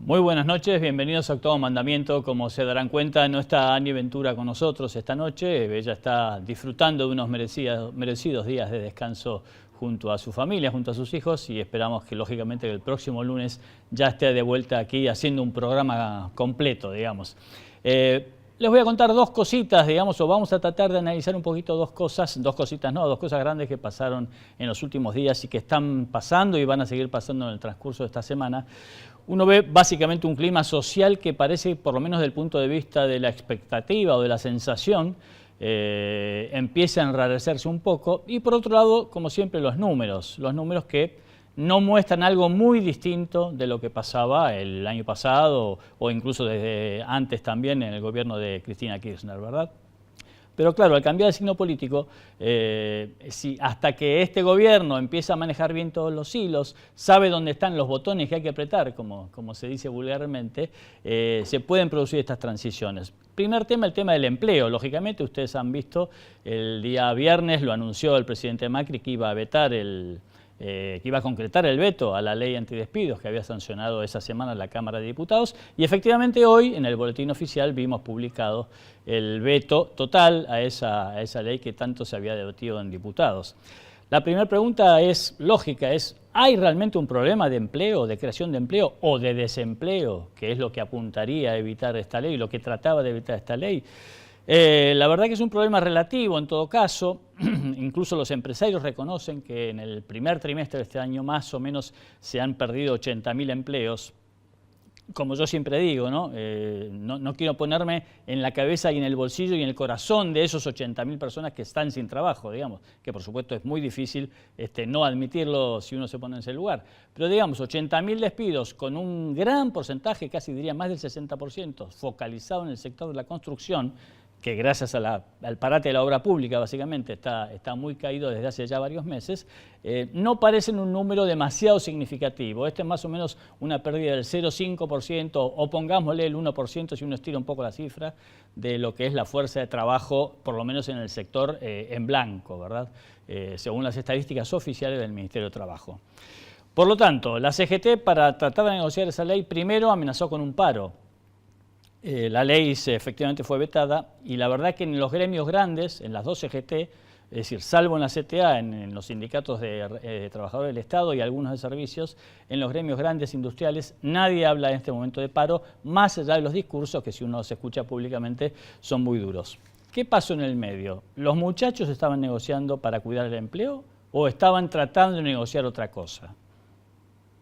Muy buenas noches, bienvenidos a Octavo Mandamiento. Como se darán cuenta, no está Ani Ventura con nosotros esta noche. Ella está disfrutando de unos merecidos días de descanso junto a su familia, junto a sus hijos, y esperamos que lógicamente el próximo lunes ya esté de vuelta aquí haciendo un programa completo, digamos. Les voy a contar dos cositas, digamos, o vamos a tratar de analizar un poquito dos cosas grandes que pasaron en los últimos días y que están pasando y van a seguir pasando en el transcurso de esta semana. Uno ve básicamente un clima social que parece, por lo menos desde el punto de vista de la expectativa o de la sensación, empieza a enrarecerse un poco. Y por otro lado, como siempre, los números que no muestran algo muy distinto de lo que pasaba el año pasado o incluso desde antes también en el gobierno de Cristina Kirchner, ¿verdad? Pero claro, al cambiar el signo político, hasta que este gobierno empieza a manejar bien todos los hilos, sabe dónde están los botones que hay que apretar, como se dice vulgarmente, se pueden producir estas transiciones. Primer tema, el tema del empleo. Lógicamente, ustedes han visto, el día viernes lo anunció el presidente Macri que iba a vetar que iba a concretar el veto a la ley antidespidos que había sancionado esa semana la Cámara de Diputados, y efectivamente hoy en el boletín oficial vimos publicado el veto total a esa ley que tanto se había debatido en diputados. La primera pregunta es lógica, ¿hay realmente un problema de empleo, de creación de empleo o de desempleo, que es lo que apuntaría a evitar esta ley, lo que trataba de evitar esta ley? La verdad que es un problema relativo en todo caso. Incluso los empresarios reconocen que en el primer trimestre de este año más o menos se han perdido 80.000 empleos. Como yo siempre digo, no quiero ponerme en la cabeza y en el bolsillo y en el corazón de esos 80.000 personas que están sin trabajo, digamos, que por supuesto es muy difícil no admitirlo si uno se pone en ese lugar. Pero digamos, 80.000 despidos con un gran porcentaje, casi diría más del 60%, focalizado en el sector de la construcción, que gracias al parate de la obra pública básicamente está muy caído desde hace ya varios meses, no parecen un número demasiado significativo. Este es más o menos una pérdida del 0,5% o pongámosle el 1% si uno estira un poco la cifra de lo que es la fuerza de trabajo, por lo menos en el sector en blanco, ¿verdad? Según las estadísticas oficiales del Ministerio de Trabajo. Por lo tanto, la CGT, para tratar de negociar esa ley, primero amenazó con un paro. La ley efectivamente fue vetada y la verdad que en los gremios grandes, en las dos CGT, es decir, salvo en la CTA, en los sindicatos de trabajadores del Estado y algunos de servicios, en los gremios grandes industriales, nadie habla en este momento de paro, más allá de los discursos que si uno se escucha públicamente son muy duros. ¿Qué pasó en el medio? ¿Los muchachos estaban negociando para cuidar el empleo o estaban tratando de negociar otra cosa?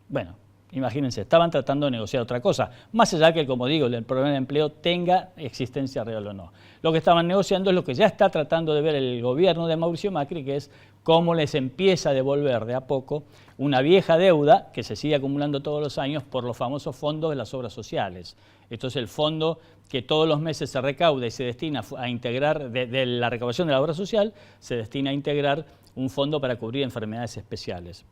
Bueno, imagínense, estaban tratando de negociar otra cosa, más allá que, como digo, el problema de empleo tenga existencia real o no. Lo que estaban negociando es lo que ya está tratando de ver el gobierno de Mauricio Macri, que es cómo les empieza a devolver de a poco una vieja deuda que se sigue acumulando todos los años por los famosos fondos de las obras sociales. Esto es el fondo que todos los meses se recauda y se destina a integrar, de la recaudación de la obra social, se destina a integrar un fondo para cubrir enfermedades especiales.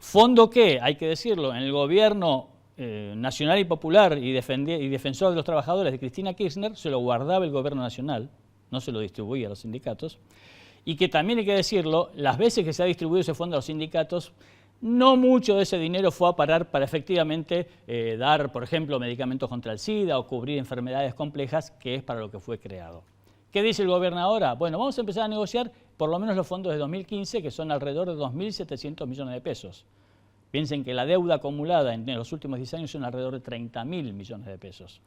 Fondo que, hay que decirlo, en el gobierno nacional y popular y defensor de los trabajadores de Cristina Kirchner se lo guardaba el gobierno nacional, no se lo distribuía a los sindicatos, y que también hay que decirlo, las veces que se ha distribuido ese fondo a los sindicatos, no mucho de ese dinero fue a parar para efectivamente dar, por ejemplo, medicamentos contra el SIDA o cubrir enfermedades complejas, que es para lo que fue creado. ¿Qué dice el gobierno ahora? Bueno, vamos a empezar a negociar por lo menos los fondos de 2015, que son alrededor de 2.700 millones de pesos. Piensen que la deuda acumulada en los últimos 10 años son alrededor de 30.000 millones de pesos.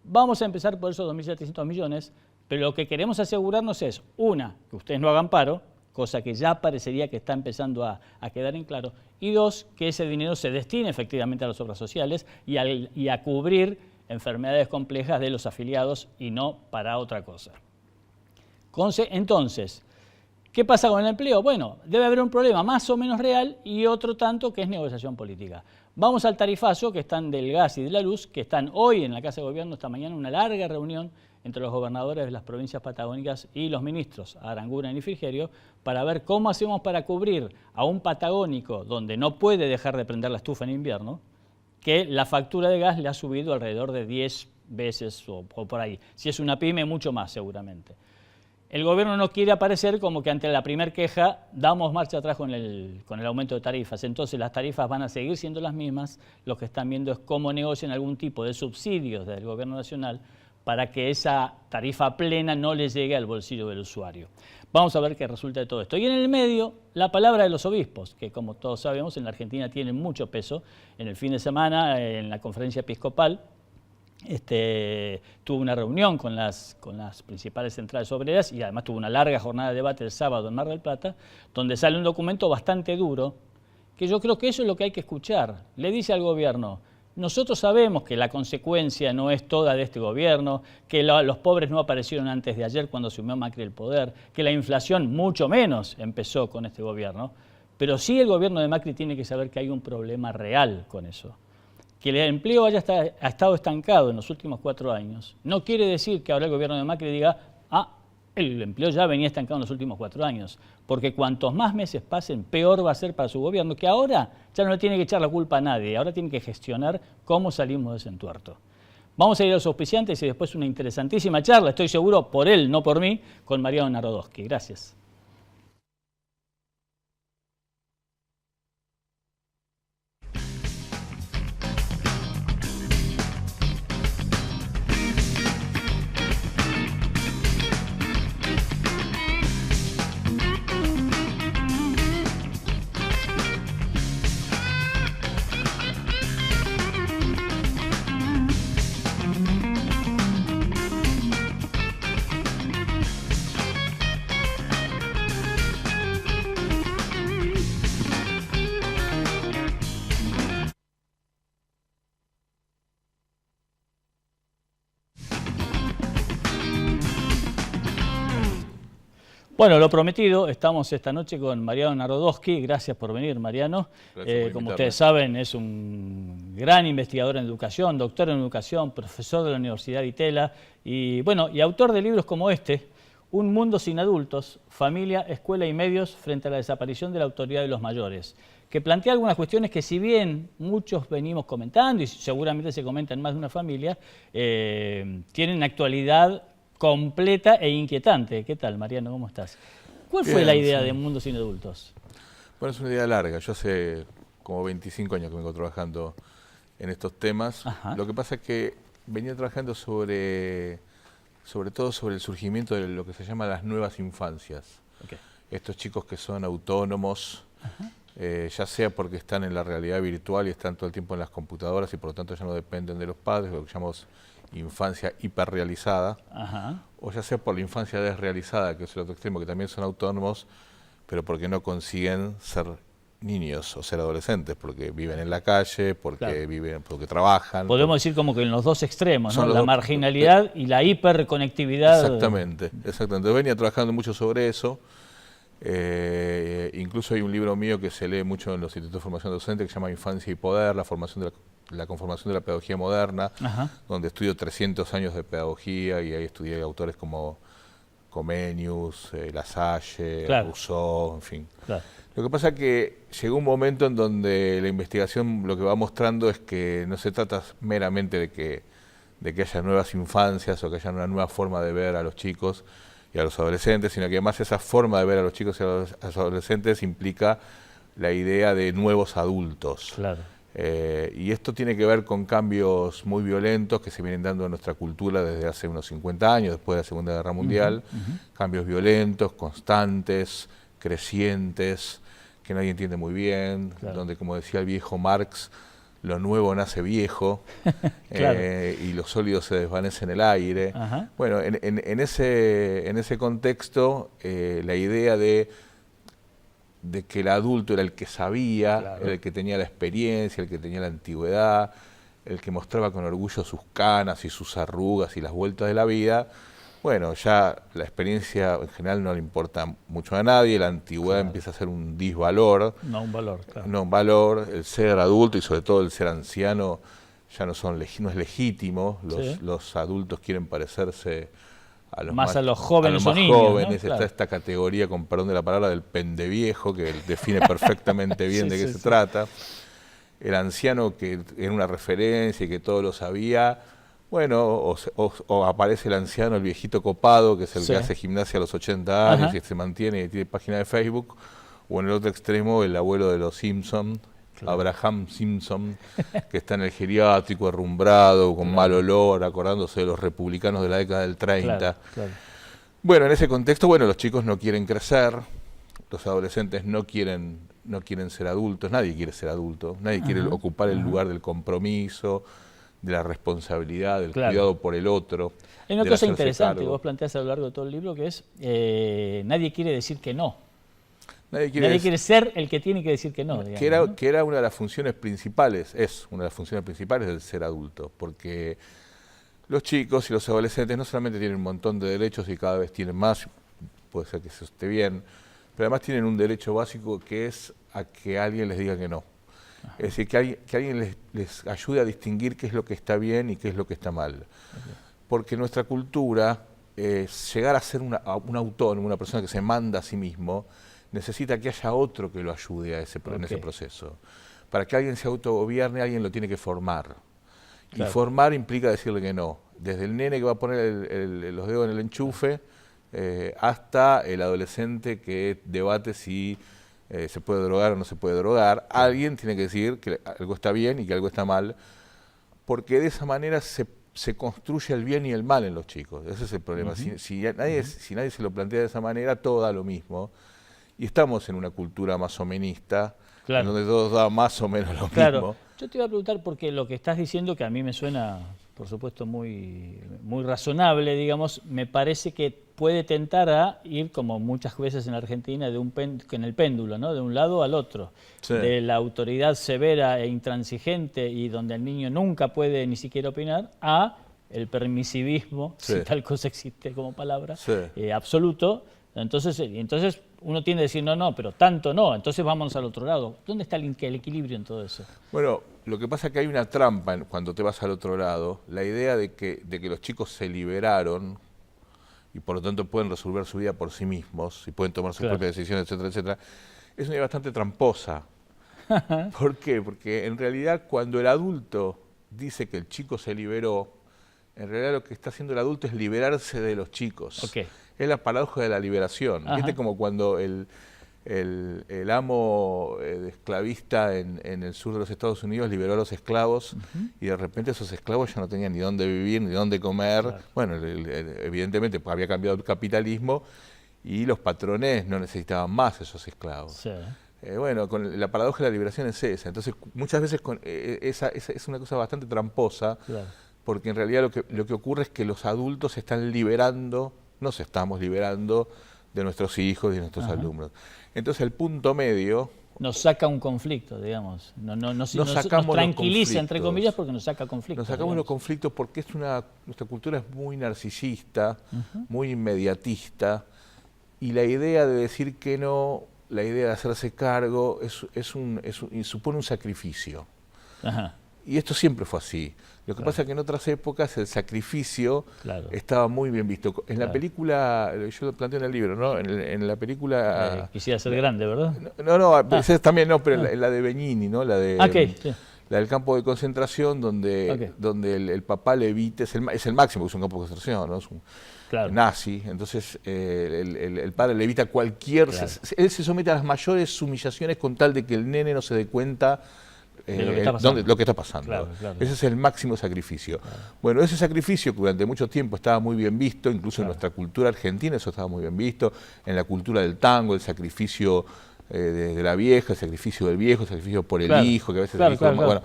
Vamos a empezar por esos 2.700 millones, pero lo que queremos asegurarnos es, una, que ustedes no hagan paro, cosa que ya parecería que está empezando a quedar en claro, y dos, que ese dinero se destine efectivamente a las obras sociales y a cubrir enfermedades complejas de los afiliados y no para otra cosa. Entonces, ¿qué pasa con el empleo? Bueno, debe haber un problema más o menos real y otro tanto que es negociación política. Vamos al tarifazo, que están del gas y de la luz, que están hoy en la Casa de Gobierno, esta mañana, una larga reunión entre los gobernadores de las provincias patagónicas y los ministros, Aranguren y Frigerio, para ver cómo hacemos para cubrir a un patagónico donde no puede dejar de prender la estufa en invierno, que la factura de gas le ha subido alrededor de 10 veces o por ahí. Si es una pyme, mucho más seguramente. el gobierno no quiere aparecer como que ante la primera queja damos marcha atrás con el aumento de tarifas. Entonces las tarifas van a seguir siendo las mismas. Lo que están viendo es cómo negocian algún tipo de subsidios del gobierno nacional para que esa tarifa plena no le llegue al bolsillo del usuario. Vamos a ver qué resulta de todo esto. Y en el medio, la palabra de los obispos, que como todos sabemos en la Argentina tienen mucho peso. En el fin de semana, en la conferencia episcopal, tuvo una reunión con las principales centrales obreras y además tuvo una larga jornada de debate el sábado en Mar del Plata, donde sale un documento bastante duro, que yo creo que eso es lo que hay que escuchar. Le dice al gobierno: nosotros sabemos que la consecuencia no es toda de este gobierno, que los pobres no aparecieron antes de ayer cuando asumió Macri el poder, que la inflación mucho menos empezó con este gobierno, pero sí el gobierno de Macri tiene que saber que hay un problema real con eso. Que el empleo ha estado estancado en los últimos 4 años, no quiere decir que ahora el gobierno de Macri diga: el empleo ya venía estancado en los últimos 4 años, porque cuantos más meses pasen, peor va a ser para su gobierno, que ahora ya no le tiene que echar la culpa a nadie, ahora tiene que gestionar cómo salimos de ese entuerto. Vamos a ir a los auspiciantes y después una interesantísima charla, estoy seguro por él, no por mí, con Mariano Narodowski. Gracias. Bueno, lo prometido, estamos esta noche con Mariano Narodowski. Gracias por venir, Mariano. Como ustedes saben, es un gran investigador en educación, doctor en educación, profesor de la Universidad de Itela y autor de libros como este, Un mundo sin adultos, familia, escuela y medios frente a la desaparición de la autoridad de los mayores, que plantea algunas cuestiones que, si bien muchos venimos comentando y seguramente se comentan en más de una familia, tienen actualidad completa e inquietante. ¿Qué tal, Mariano? ¿Cómo estás? ¿Cuál fue la idea de Mundo Sin Adultos? Bueno, es una idea larga. Yo hace como 25 años que vengo trabajando en estos temas. Ajá. Lo que pasa es que venía trabajando sobre todo sobre el surgimiento de lo que se llama las nuevas infancias. Okay. Estos chicos que son autónomos, ya sea porque están en la realidad virtual y están todo el tiempo en las computadoras y por lo tanto ya no dependen de los padres, lo que llamamos infancia hiperrealizada, o ya sea por la infancia desrealizada, que es el otro extremo, que también son autónomos, pero porque no consiguen ser niños o ser adolescentes, porque viven en la calle, porque porque trabajan. Podemos decir como que en los dos extremos, ¿no? La marginalidad y la hiperconectividad. Exactamente. Venía trabajando mucho sobre eso. Incluso hay un libro mío que se lee mucho en los institutos de formación docente que se llama Infancia y Poder, la conformación de la pedagogía moderna, donde estudio 300 años de pedagogía y ahí estudié autores como Comenius, Lasalle, Rousseau, en fin. Claro. Lo que pasa es que llegó un momento en donde la investigación lo que va mostrando es que no se trata meramente de que haya nuevas infancias o que haya una nueva forma de ver a los chicos y a los adolescentes, sino que además esa forma de ver a los chicos y a los adolescentes implica la idea de nuevos adultos. Claro. Y esto tiene que ver con cambios muy violentos que se vienen dando en nuestra cultura desde hace unos 50 años, después de la Segunda Guerra Mundial. Cambios violentos, constantes, crecientes, que nadie entiende muy bien, donde, como decía el viejo Marx, lo nuevo nace viejo y lo sólido se desvanece en el aire. Bueno, en ese contexto, la idea de que el adulto era el que sabía, era el que tenía la experiencia, el que tenía la antigüedad, el que mostraba con orgullo sus canas y sus arrugas y las vueltas de la vida. Bueno, ya la experiencia en general no le importa mucho a nadie, la antigüedad empieza a ser un disvalor. No un valor, No un valor, el ser adulto y sobre todo el ser anciano ya no es legítimo, los adultos quieren parecerse a los más a los jóvenes o niños, jóvenes, ¿no? Está esta categoría, con perdón de la palabra, del pendeviejo, que define perfectamente bien de qué se trata. El anciano, que era una referencia y que todo lo sabía, Bueno, o aparece el anciano, el viejito copado, que es el que hace gimnasia a los 80 años y se mantiene y tiene página de Facebook, o en el otro extremo el abuelo de los Simpson, Abraham Simpson, que está en el geriátrico, herrumbrado, con mal olor, acordándose de los republicanos de la década del 30. Bueno, en ese contexto, bueno, los chicos no quieren crecer, los adolescentes no quieren ser adultos, nadie quiere ser adulto, nadie quiere ocupar el lugar del compromiso, de la responsabilidad, del cuidado por el otro. Hay una cosa interesante que vos planteás a lo largo de todo el libro, que es nadie quiere decir que no. Nadie quiere ser el que tiene que decir que no. Digamos, que era una de las funciones principales, es una de las funciones principales del ser adulto, porque los chicos y los adolescentes no solamente tienen un montón de derechos y cada vez tienen más, puede ser que eso esté bien, pero además tienen un derecho básico que es a que alguien les diga que no. Es decir, que alguien les ayude a distinguir qué es lo que está bien y qué es lo que está mal. Porque nuestra cultura, llegar a ser un autónomo, una persona que se manda a sí mismo, necesita que haya otro que lo ayude a en ese proceso. Para que alguien se autogobierne, alguien lo tiene que formar. Y formar implica decirle que no. Desde el nene que va a poner los dedos en el enchufe, hasta el adolescente que debate si se puede drogar o no se puede drogar. Alguien tiene que decir que algo está bien y que algo está mal, porque de esa manera se construye el bien y el mal en los chicos. Ese es el problema. Si nadie se lo plantea de esa manera, todo da lo mismo. Y estamos en una cultura masomenista, en donde todo da más o menos lo mismo. Yo te iba a preguntar, porque lo que estás diciendo, que a mí me suena, por supuesto, muy razonable, digamos, me parece que puede tentar a ir, como muchas veces en Argentina, en el péndulo, ¿no? De un lado al otro, de la autoridad severa e intransigente y donde el niño nunca puede ni siquiera opinar, a el permisivismo, si tal cosa existe como palabra, absoluto. Entonces uno tiende a decir, no, pero tanto no, entonces vámonos al otro lado. ¿Dónde está el equilibrio en todo eso? Bueno, lo que pasa es que hay una trampa cuando te vas al otro lado, la idea de que los chicos se liberaron y por lo tanto pueden resolver su vida por sí mismos y pueden tomar sus propias decisiones, etcétera, etcétera, es una idea bastante tramposa. ¿Por qué? Porque en realidad cuando el adulto dice que el chico se liberó, en realidad lo que está haciendo el adulto es liberarse de los chicos. Es la paradoja de la liberación. ¿Viste? Como cuando el amo esclavista en el sur de los Estados Unidos liberó a los esclavos y de repente esos esclavos ya no tenían ni dónde vivir, ni dónde comer. Bueno, evidentemente había cambiado el capitalismo y los patrones no necesitaban más esos esclavos. Bueno, la paradoja de la liberación es esa. Entonces, muchas veces es una cosa bastante tramposa, porque en realidad lo que ocurre es que los adultos se están liberando, nos estamos liberando de nuestros hijos y de nuestros alumnos. Entonces el punto medio... Nos saca un conflicto, digamos. Nos tranquiliza, entre comillas, porque nos saca conflictos. Nos sacamos los conflictos porque nuestra cultura es muy narcisista, muy inmediatista, y la idea de decir que no, la idea de hacerse cargo, supone un sacrificio. Y esto siempre fue así. Lo que pasa es que en otras épocas el sacrificio estaba muy bien visto. En la película, yo lo planteo en el libro, ¿no? En la película... quisiera ser grande, ¿verdad? También no, pero en la de Benigni, ¿no? La de... La del campo de concentración, donde el papá levita, es el máximo, que es un campo de concentración, ¿no? Es un nazi. Entonces el padre levita cualquier... Él se somete a las mayores humillaciones con tal de que el nene no se dé cuenta de lo que está pasando. Ese es el máximo sacrificio. Bueno, ese sacrificio que durante mucho tiempo estaba muy bien visto, incluso en nuestra cultura argentina eso estaba muy bien visto, en la cultura del tango, el sacrificio de la vieja, el sacrificio del viejo, el sacrificio por el hijo, que a veces el hijo... Bueno,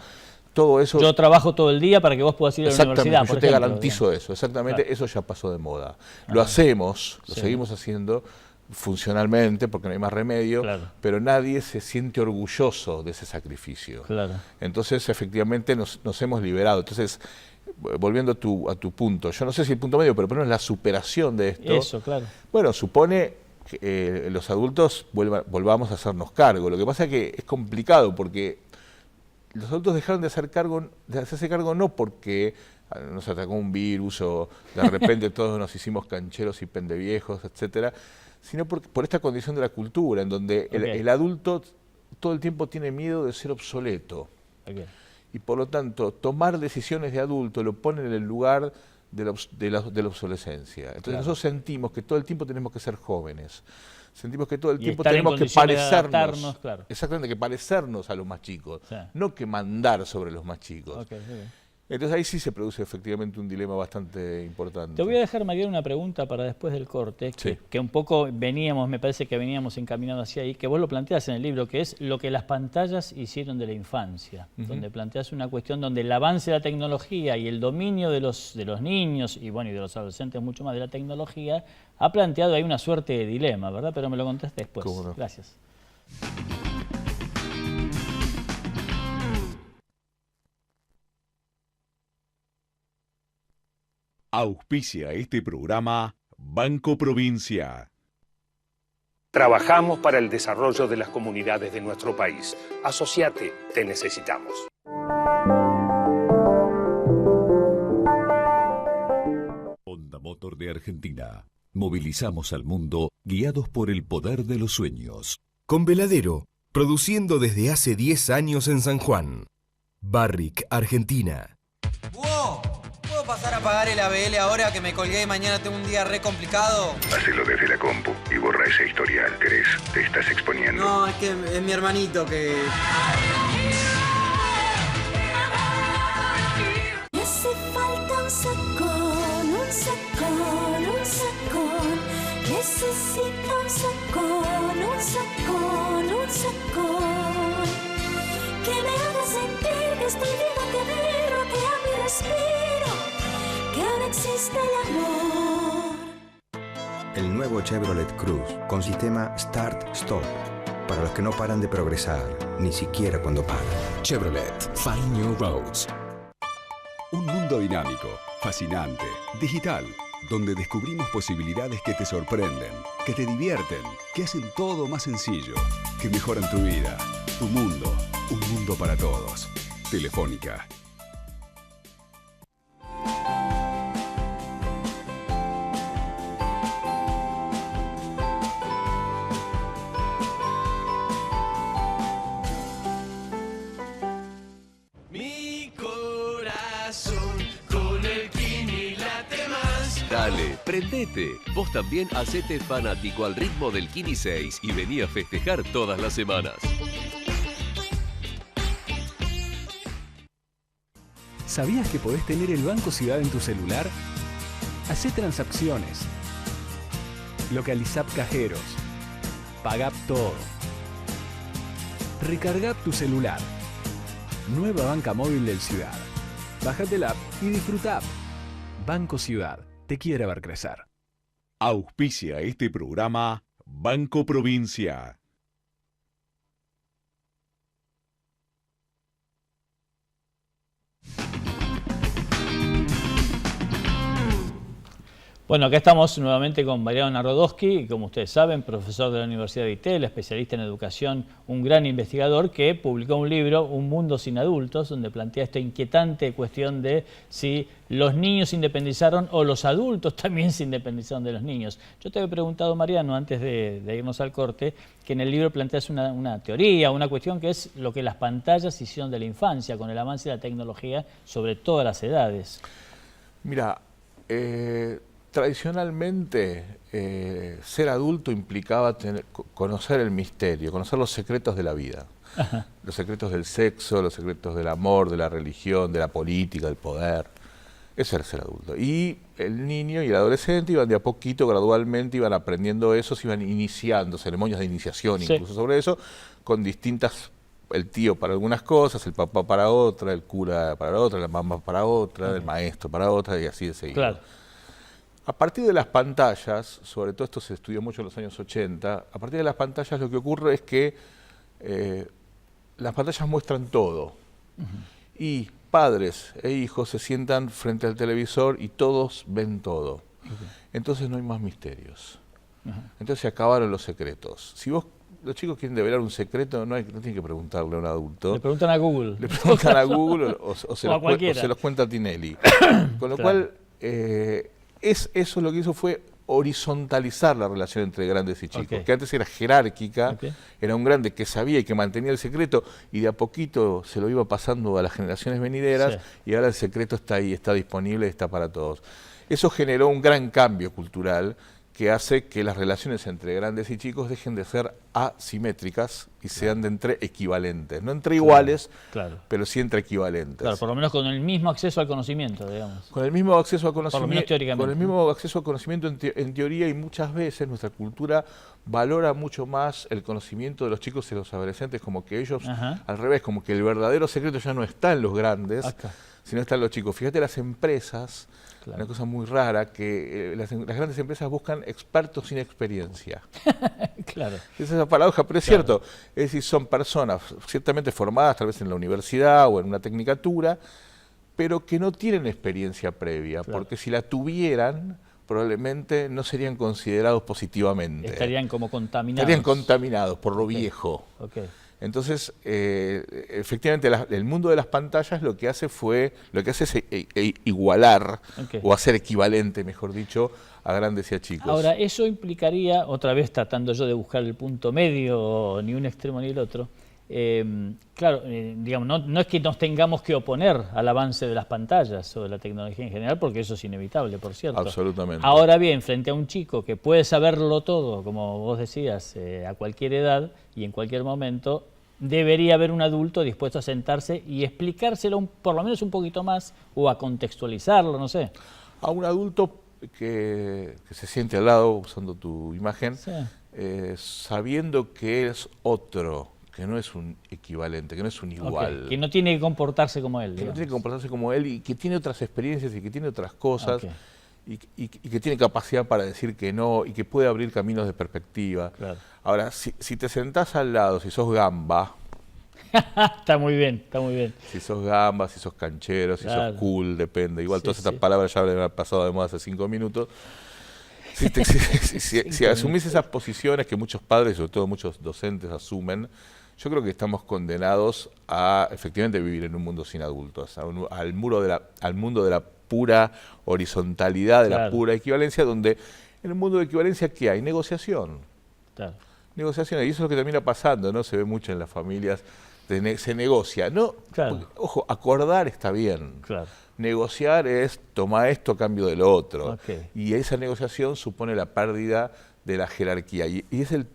todo eso... Yo trabajo todo el día para que vos puedas ir a la universidad, yo te garantizo eso, exactamente, eso ya pasó de moda. Lo hacemos, lo seguimos haciendo funcionalmente, porque no hay más remedio, pero nadie se siente orgulloso de ese sacrificio. Entonces, efectivamente, nos hemos liberado. Entonces, volviendo a tu punto, yo no sé si el punto medio, pero por lo menos la superación de esto, bueno, supone que los adultos volvamos a hacernos cargo. Lo que pasa es que es complicado, porque los adultos dejaron de hacerse cargo no porque nos atacó un virus o de repente todos nos hicimos cancheros y pendeviejos, etcétera, sino por esta condición de la cultura, en donde el adulto todo el tiempo tiene miedo de ser obsoleto. y por lo tanto tomar decisiones de adulto lo pone en el lugar de la obsolescencia. Entonces nosotros sentimos que todo el tiempo tenemos que ser jóvenes. Sentimos que todo el tiempo tenemos que parecernos, exactamente, que parecernos a los más chicos, no que mandar sobre los más chicos. Entonces ahí sí se produce efectivamente un dilema bastante importante. Te voy a dejar, Mariano, una pregunta para después del corte, que un poco me parece que veníamos encaminados hacia ahí, que vos lo planteás en el libro, que es lo que las pantallas hicieron de la infancia, donde planteás una cuestión donde el avance de la tecnología y el dominio de los niños y bueno, y de los adolescentes mucho más de la tecnología, ha planteado ahí una suerte de dilema, ¿verdad? Pero me lo contaste después. ¿Cómo no? Gracias. Auspicia este programa Banco Provincia. Trabajamos para el desarrollo de las comunidades de nuestro país. Asociate, te necesitamos. Honda Motor de Argentina. Movilizamos al mundo guiados por el poder de los sueños. Con Veladero, produciendo desde hace 10 años en San Juan. Barrick, Argentina. ¡Wow! ¿Puedo pasar a pagar el ABL ahora que me colgué y mañana tengo un día re complicado? Hacelo desde la compu y borra ese historial, ¿querés? Te estás exponiendo. No, es que es mi hermanito que... Me hace falta un sacón, un sacón, un sacón. Necesito un sacón, un sacón, un sacón. Que me haga sentir que estoy viva, que vibro, que amo y respiro, que ahora existe el amor. El nuevo Chevrolet Cruze con sistema Start-Stop. Para los que no paran de progresar, ni siquiera cuando paran. Chevrolet, Find New Roads. Un mundo dinámico, fascinante, digital, donde descubrimos posibilidades que te sorprenden, que te divierten, que hacen todo más sencillo, que mejoran tu vida, tu mundo, un mundo para todos. Telefónica. Dale, prendete. Vos también hacete fanático al ritmo del Kini 6 y vení a festejar todas las semanas. ¿Sabías que podés tener el Banco Ciudad en tu celular? Hacé transacciones. Localizá cajeros. Pagá todo. Recargá tu celular. Nueva banca móvil del Ciudad. Bájate la app y disfrutá. Banco Ciudad. Te quiere ver crecer. Auspicia este programa Banco Provincia. Bueno, acá estamos nuevamente con Mariano Narodowski, como ustedes saben, profesor de la Universidad de ITEL, especialista en educación, un gran investigador que publicó un libro, Un mundo sin adultos, donde plantea esta inquietante cuestión de si los niños se independizaron o los adultos también se independizaron de los niños. Yo te había preguntado, Mariano, antes de irnos al corte, que en el libro planteas una teoría, una cuestión que es lo que las pantallas hicieron de la infancia, con el avance de la tecnología sobre todas las edades. Mira, tradicionalmente, ser adulto implicaba conocer el misterio, conocer los secretos de la vida. Ajá. Los secretos del sexo, los secretos del amor, de la religión, de la política, del poder. Eso era ser adulto. Y el niño y el adolescente iban de a poquito, gradualmente, iban aprendiendo eso, se iban iniciando, ceremonias de iniciación incluso sobre eso, con distintas... El tío para algunas cosas, el papá para otra, el cura para otra, la mamá para otra, el maestro para otra, y así de seguido. Claro. A partir de las pantallas, sobre todo esto se estudió mucho en los años 80, a partir de las pantallas lo que ocurre es que las pantallas muestran todo. Y padres e hijos se sientan frente al televisor y todos ven todo. Entonces no hay más misterios. Entonces se acabaron los secretos. Si los chicos quieren develar un secreto, no tienen que preguntarle a un adulto. Le preguntan a Google. Le preguntan a Google o se los cuenta Tinelli. Con lo cual... eso lo que hizo fue horizontalizar la relación entre grandes y chicos, que antes era jerárquica, era un grande que sabía y que mantenía el secreto y de a poquito se lo iba pasando a las generaciones venideras y ahora el secreto está ahí, está disponible, está para todos. Eso generó un gran cambio cultural que hace que las relaciones entre grandes y chicos dejen de ser asimétricas y sean de entre equivalentes. No entre iguales, pero sí entre equivalentes. Claro, por lo menos con el mismo acceso al conocimiento, digamos. Con el mismo acceso al conocimiento, por lo menos teóricamente. Con el mismo acceso al conocimiento en teoría, y muchas veces nuestra cultura valora mucho más el conocimiento de los chicos y los adolescentes, como que ellos, al revés, como que el verdadero secreto ya no está en los grandes, sino está en los chicos. Fíjate, las empresas, una cosa muy rara, que las grandes empresas buscan expertos sin experiencia. Esa es esa paradoja, pero es cierto. Es decir, son personas ciertamente formadas tal vez en la universidad o en una tecnicatura, pero que no tienen experiencia previa, porque si la tuvieran, probablemente no serían considerados positivamente. Estarían como contaminados. Estarían contaminados por lo viejo. Entonces, efectivamente, el mundo de las pantallas lo que hace es igualar o hacer equivalente, mejor dicho, a grandes y a chicos. Ahora, eso implicaría, otra vez tratando yo de buscar el punto medio, ni un extremo ni el otro, claro, digamos, no es que nos tengamos que oponer al avance de las pantallas o de la tecnología en general, porque eso es inevitable, por cierto. Absolutamente. Ahora bien, frente a un chico que puede saberlo todo, como vos decías, a cualquier edad y en cualquier momento, debería haber un adulto dispuesto a sentarse y explicárselo por lo menos un poquito más o a contextualizarlo, no sé. A un adulto que se siente al lado, usando tu imagen, sabiendo que es otro, que no es un equivalente, que no es un igual. Que no tiene que comportarse como él. Que no tiene que comportarse como él y que tiene otras experiencias y que tiene otras cosas y que tiene capacidad para decir que no y que puede abrir caminos de perspectiva. Ahora, si te sentás al lado, si sos gamba... Está muy bien, está muy bien. Si sos gamba, si sos canchero, si sos cool, depende. Igual todas estas palabras ya han pasado de moda hace 5 minutos. Si asumís esas posiciones que muchos padres, sobre todo muchos docentes, asumen, yo creo que estamos condenados a efectivamente vivir en un mundo sin adultos, al mundo de la pura horizontalidad, de la pura equivalencia, donde en el mundo de equivalencia, ¿qué hay? Negociación. Negociación, y eso es lo que termina pasando, ¿no? Se ve mucho en las familias, se negocia, ¿no? Porque, ojo, acordar está bien. Negociar es tomar esto a cambio de lo otro. Y esa negociación supone la pérdida de la jerarquía. Y es el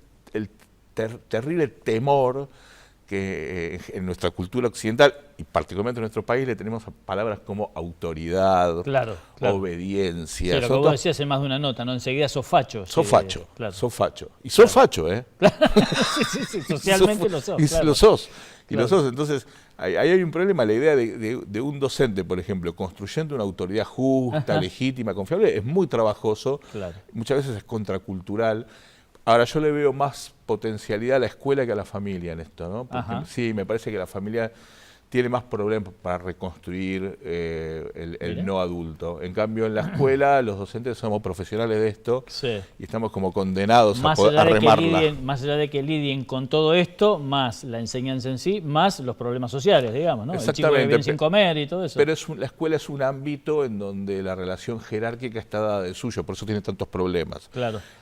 terrible temor que en nuestra cultura occidental, y particularmente en nuestro país, le tenemos a palabras como autoridad, obediencia. Sí, lo que vos decías en más de una nota, ¿no? Enseguida sos facho. Sos facho, sos facho. Y sos facho, ¿eh? Sí, socialmente lo sos. Y lo sos. Y lo sos. Entonces, ahí hay un problema. La idea de un docente, por ejemplo, construyendo una autoridad justa, legítima, confiable, es muy trabajoso. Muchas veces es contracultural. Ahora, yo le veo más potencialidad a la escuela que a la familia en esto, ¿no? Porque sí, me parece que la familia tiene más problemas para reconstruir el no adulto. En cambio, en la escuela, los docentes somos profesionales de esto y estamos como condenados a remarla. Más allá de que lidien con todo esto, más la enseñanza en sí, más los problemas sociales, digamos, ¿no? El chico que viene sin comer y todo eso. Pero la escuela es un ámbito en donde la relación jerárquica está dada de suyo, por eso tiene tantos problemas.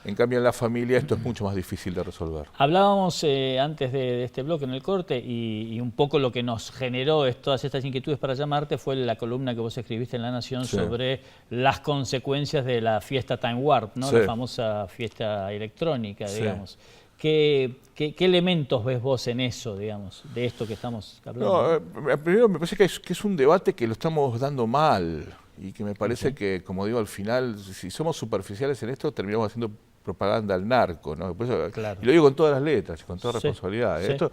En cambio, en la familia esto es mucho más difícil de resolver. Hablábamos antes de este bloque, en el corte, y un poco lo que nos generó todas estas inquietudes para llamarte fue la columna que vos escribiste en La Nación sobre las consecuencias de la fiesta Time Warp, ¿no? La famosa fiesta electrónica, digamos. ¿Qué elementos ves vos en eso, digamos, de esto que estamos hablando? No, primero me parece que es un debate que lo estamos dando mal y que me parece que, como digo, al final, si somos superficiales en esto, terminamos haciendo propaganda al narco, ¿no? Por eso, y lo digo con todas las letras, con toda responsabilidad. Esto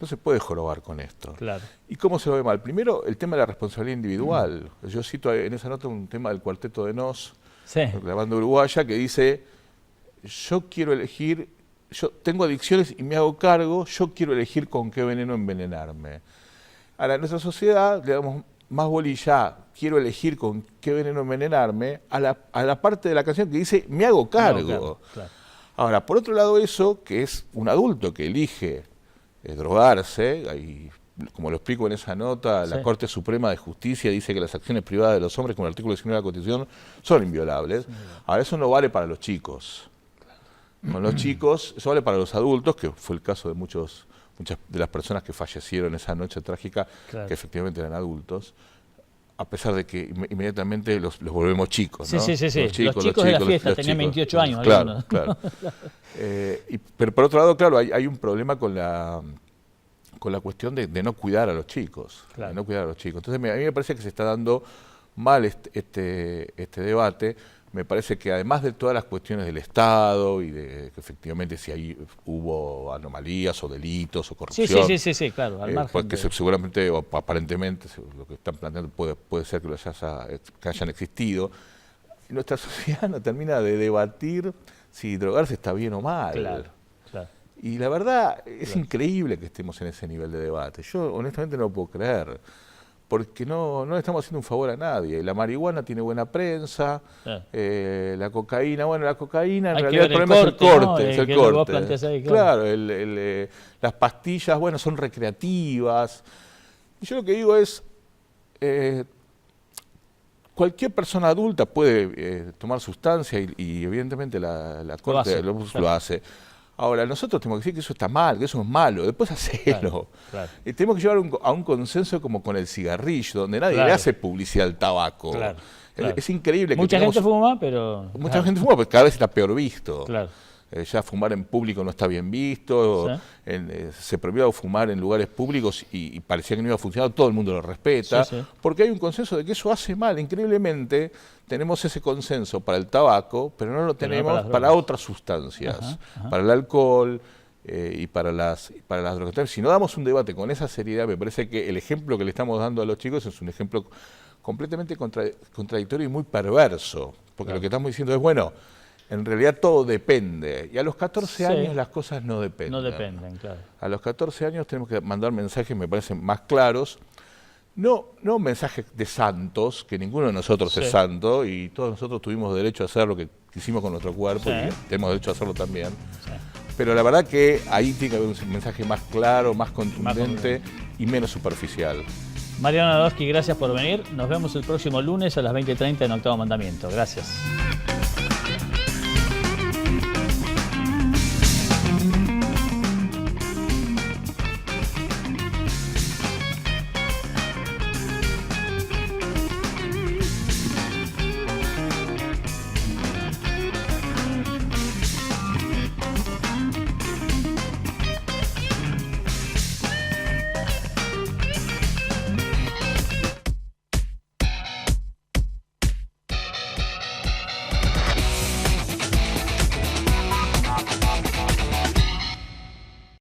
no se puede jorobar con esto. ¿Y cómo se lo ve mal? Primero, el tema de la responsabilidad individual. Yo cito en esa nota un tema del Cuarteto de Nos, la banda uruguaya, que dice, yo quiero elegir, yo tengo adicciones y me hago cargo, yo quiero elegir con qué veneno envenenarme. Ahora, en nuestra sociedad le damos más bolilla, quiero elegir con qué veneno envenenarme, a la parte de la canción que dice, me hago cargo. Ahora, por otro lado, eso, que es un adulto que elige drogarse, y como lo explico en esa nota, la Corte Suprema de Justicia dice que las acciones privadas de los hombres, como el artículo 19 de la Constitución, son inviolables. Ahora, eso no vale para los chicos. Con los chicos, eso vale para los adultos, que fue el caso de muchas de las personas que fallecieron esa noche trágica, que efectivamente eran adultos, a pesar de que inmediatamente los volvemos chicos, ¿no? Sí. Los chicos de la fiesta tenían 28 años. Claro. Pero por otro lado, claro, hay un problema con la cuestión de no cuidar a los chicos. De no cuidar a los chicos. Entonces, a mí me parece que se está dando mal este debate. Me parece que además de todas las cuestiones del Estado y de que efectivamente si ahí hubo anomalías o delitos o corrupción, sí, claro, al margen porque seguramente o aparentemente lo que están planteando puede ser que hayan existido. Nuestra sociedad no termina de debatir si drogarse está bien o mal. Claro. Y la verdad es increíble que estemos en ese nivel de debate. Yo honestamente no lo puedo creer. Porque no le estamos haciendo un favor a nadie. La marihuana tiene buena prensa, la cocaína, la cocaína en realidad el problema es el corte. Es el corte. Ahí, claro, las pastillas, son recreativas. Y yo lo que digo es, cualquier persona adulta puede tomar sustancia y evidentemente la Corte lo hace. Ahora, nosotros tenemos que decir que eso está mal, que eso es malo, después hacerlo. Claro. Y tenemos que llevar a un consenso como con el cigarrillo, donde nadie le hace publicidad al tabaco. Claro. Es increíble que mucha gente fuma, pero... Mucha gente fuma, pero cada vez está peor visto. Claro. Ya fumar en público no está bien visto, se prohibió fumar en lugares públicos y parecía que no iba a funcionar, todo el mundo lo respeta, porque hay un consenso de que eso hace mal. Increíblemente tenemos ese consenso para el tabaco, pero no lo tenemos para otras sustancias, para el alcohol y para las drogas. Si no damos un debate con esa seriedad, me parece que el ejemplo que le estamos dando a los chicos es un ejemplo completamente contradictorio y muy perverso, porque lo que estamos diciendo es, en realidad todo depende. Y a los 14 años las cosas no dependen. No dependen, claro. A los 14 años tenemos que mandar mensajes, me parecen más claros. No mensajes de santos, que ninguno de nosotros es santo, y todos nosotros tuvimos derecho a hacer lo que quisimos con nuestro cuerpo, y tenemos derecho a hacerlo también. Pero la verdad que ahí tiene que haber un mensaje más claro, más contundente y menos superficial. Mariano Nadowski, gracias por venir. Nos vemos el próximo lunes a las 20:30 en Octavo Mandamiento. Gracias.